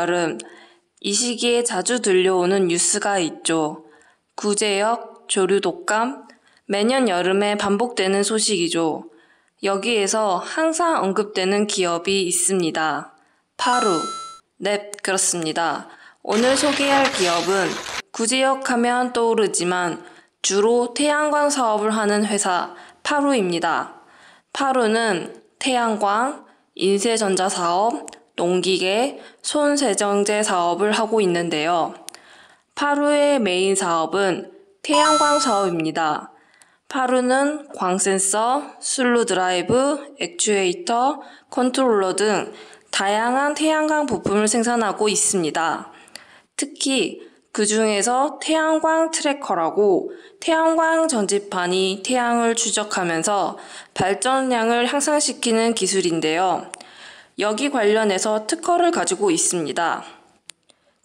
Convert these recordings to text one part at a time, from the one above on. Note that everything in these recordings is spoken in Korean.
여름, 이 시기에 자주 들려오는 뉴스가 있죠. 구제역, 조류 독감, 매년 여름에 반복되는 소식이죠. 여기에서 항상 언급되는 기업이 있습니다. 파루. 네, 그렇습니다. 오늘 소개할 기업은 구제역 하면 떠오르지만 주로 태양광 사업을 하는 회사 파루입니다. 파루는 태양광, 인쇄전자 사업, 농기계, 손세정제 사업을 하고 있는데요. 파루의 메인 사업은 태양광 사업입니다. 파루는 광센서, 슬루 드라이브, 액추에이터, 컨트롤러 등 다양한 태양광 부품을 생산하고 있습니다. 특히 그 중에서 태양광 트래커라고 태양광 전지판이 태양을 추적하면서 발전량을 향상시키는 기술인데요. 여기 관련해서 특허를 가지고 있습니다.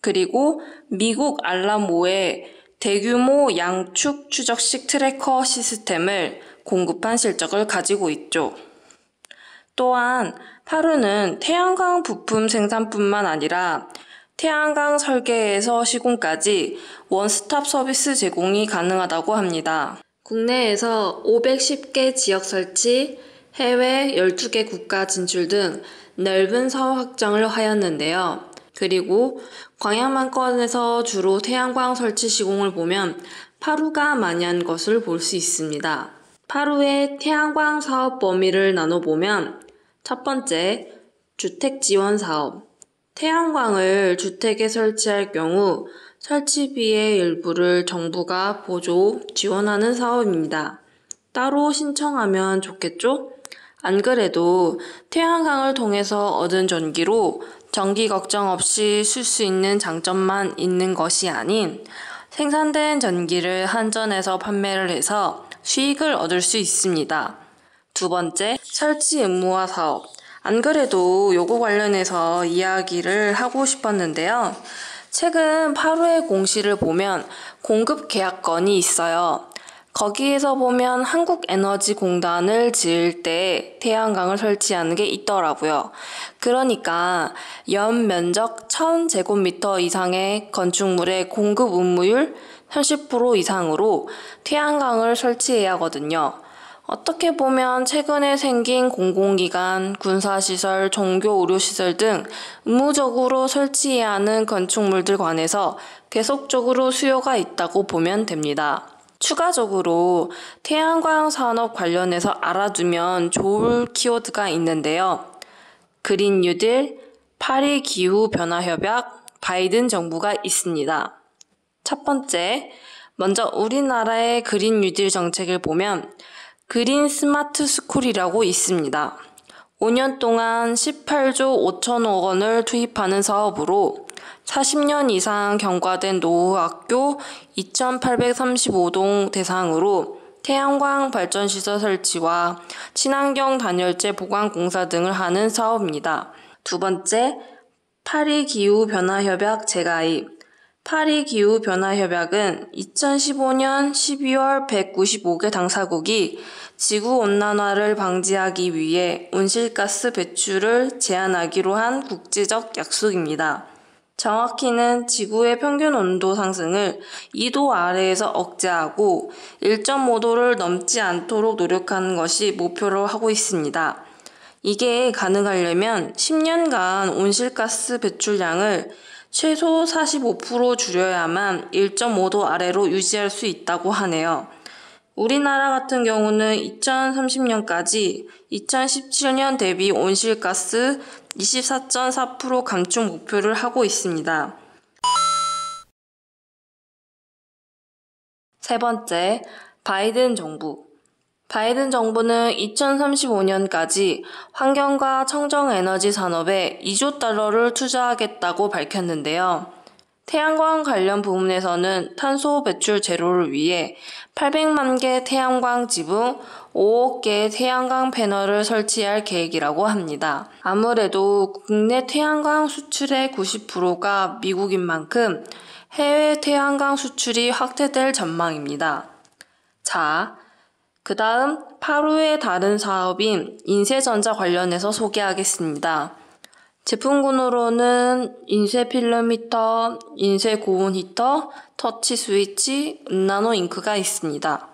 그리고 미국 알라모의 대규모 양축 추적식 트래커 시스템을 공급한 실적을 가지고 있죠. 또한 파루는 태양광 부품 생산뿐만 아니라 태양광 설계에서 시공까지 원스톱 서비스 제공이 가능하다고 합니다. 국내에서 510개 지역 설치, 해외 12개 국가 진출 등 넓은 사업 확장을 하였는데요. 그리고 광양만권에서 주로 태양광 설치 시공을 보면 파루가 많이 한 것을 볼 수 있습니다. 파루의 태양광 사업 범위를 나눠보면 첫 번째, 주택 지원 사업. 태양광을 주택에 설치할 경우 설치비의 일부를 정부가 보조, 지원하는 사업입니다. 따로 신청하면 좋겠죠? 안 그래도 태양광을 통해서 얻은 전기로 전기 걱정 없이 쓸 수 있는 장점만 있는 것이 아닌 생산된 전기를 한전에서 판매를 해서 수익을 얻을 수 있습니다. 두 번째, 설치 의무화 사업. 안 그래도 요거 관련해서 이야기를 하고 싶었는데요. 최근 파루의 공시를 보면 공급 계약건이 있어요. 거기에서 보면 한국에너지공단을 지을 때 태양광을 설치하는 게 있더라고요. 그러니까 연 면적 1000제곱미터 이상의 건축물의 공급 의무율 30% 이상으로 태양광을 설치해야 하거든요. 어떻게 보면 최근에 생긴 공공기관, 군사시설, 종교의료시설 등 의무적으로 설치해야 하는 건축물들 관해서 계속적으로 수요가 있다고 보면 됩니다. 추가적으로 태양광 산업 관련해서 알아두면 좋을 키워드가 있는데요. 그린 뉴딜, 파리 기후 변화 협약, 바이든 정부가 있습니다. 첫 번째, 먼저 우리나라의 그린 뉴딜 정책을 보면 그린 스마트 스쿨이라고 있습니다. 5년 동안 18조 5천억 원을 투입하는 사업으로 40년 이상 경과된 노후 학교 2,835동 대상으로 태양광 발전시설 설치와 친환경 단열재 보관 공사 등을 하는 사업입니다. 두 번째, 파리 기후변화협약 재가입. 파리 기후변화협약은 2015년 12월 195개 당사국이 지구온난화를 방지하기 위해 온실가스 배출을 제한하기로 한 국제적 약속입니다. 정확히는 지구의 평균 온도 상승을 2도 아래에서 억제하고 1.5도를 넘지 않도록 노력하는 것이 목표로 하고 있습니다. 이게 가능하려면 10년간 온실가스 배출량을 최소 45% 줄여야만 1.5도 아래로 유지할 수 있다고 하네요. 우리나라 같은 경우는 2030년까지 2017년 대비 온실가스 24.4% 감축 목표를 하고 있습니다. 세 번째, 바이든 정부. 바이든 정부는 2035년까지 환경과 청정에너지 산업에 2조 달러를 투자하겠다고 밝혔는데요. 태양광 관련 부문에서는 탄소 배출 제로를 위해 800만 개 태양광 지붕, 5억 개의 태양광 패널을 설치할 계획이라고 합니다. 아무래도 국내 태양광 수출의 90%가 미국인 만큼 해외 태양광 수출이 확대될 전망입니다. 자, 그 다음 파루의 다른 사업인 인쇄전자 관련해서 소개하겠습니다. 제품군으로는 인쇄 필름 히터, 인쇄 고온 히터, 터치 스위치, 은나노 잉크가 있습니다.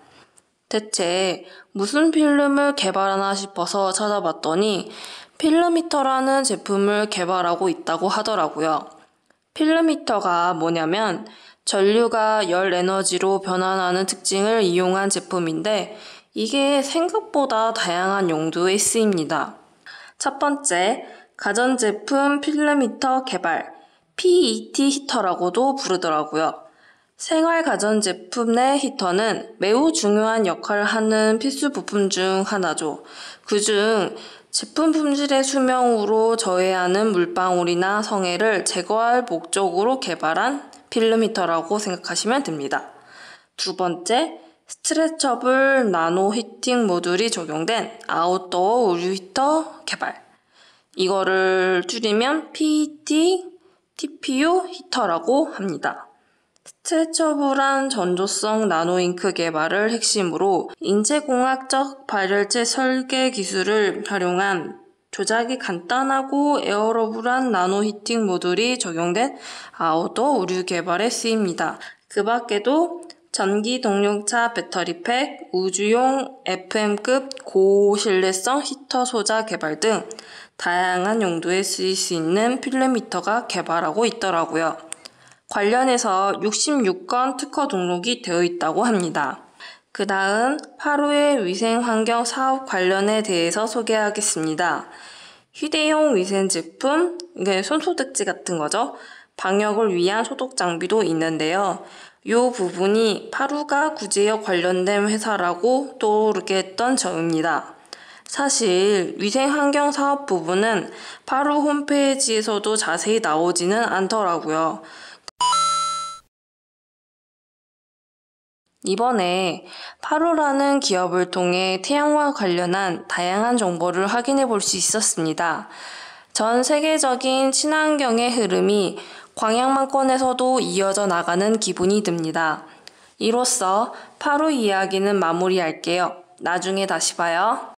대체 무슨 필름을 개발하나 싶어서 찾아봤더니 필름 히터라는 제품을 개발하고 있다고 하더라고요. 필름 히터가 뭐냐면 전류가 열 에너지로 변환하는 특징을 이용한 제품인데 이게 생각보다 다양한 용도에 쓰입니다. 첫 번째, 가전제품 필름 히터 개발, PET 히터라고도 부르더라고요. 생활 가전제품 내 히터는 매우 중요한 역할을 하는 필수 부품 중 하나죠. 그중 제품 품질의 수명으로 저해하는 물방울이나 성해를 제거할 목적으로 개발한 필름 히터라고 생각하시면 됩니다. 두 번째, 스트레처블 나노 히팅 모듈이 적용된 아웃도어 의류 히터 개발. 이거를 줄이면 PET, TPU 히터라고 합니다. 스트레처블한 전조성 나노잉크 개발을 핵심으로 인체공학적 발열체 설계 기술을 활용한 조작이 간단하고 에어러블한 나노 히팅 모듈이 적용된 아웃도어 의류 개발에 쓰입니다. 그 밖에도 전기 동력차 배터리팩, 우주용 FM급 고신뢰성 히터 소자 개발 등 다양한 용도에 쓰일 수 있는 필름 히터가 개발하고 있더라고요. 관련해서 66건 특허 등록이 되어 있다고 합니다. 그 다음 8호의 위생환경 사업 관련에 대해서 소개하겠습니다. 휴대용 위생 제품, 이게 손소독제 같은 거죠. 방역을 위한 소독 장비도 있는데요. 이 부분이 8호가 구제역 관련된 회사라고 떠오르게 했던 점입니다. 사실 위생환경 사업 부분은 8호 홈페이지에서도 자세히 나오지는 않더라고요. 이번에 8호라는 기업을 통해 태양과 관련한 다양한 정보를 확인해 볼 수 있었습니다. 전 세계적인 친환경의 흐름이 광양만권에서도 이어져 나가는 기분이 듭니다. 이로써 8호 이야기는 마무리할게요. 나중에 다시 봐요.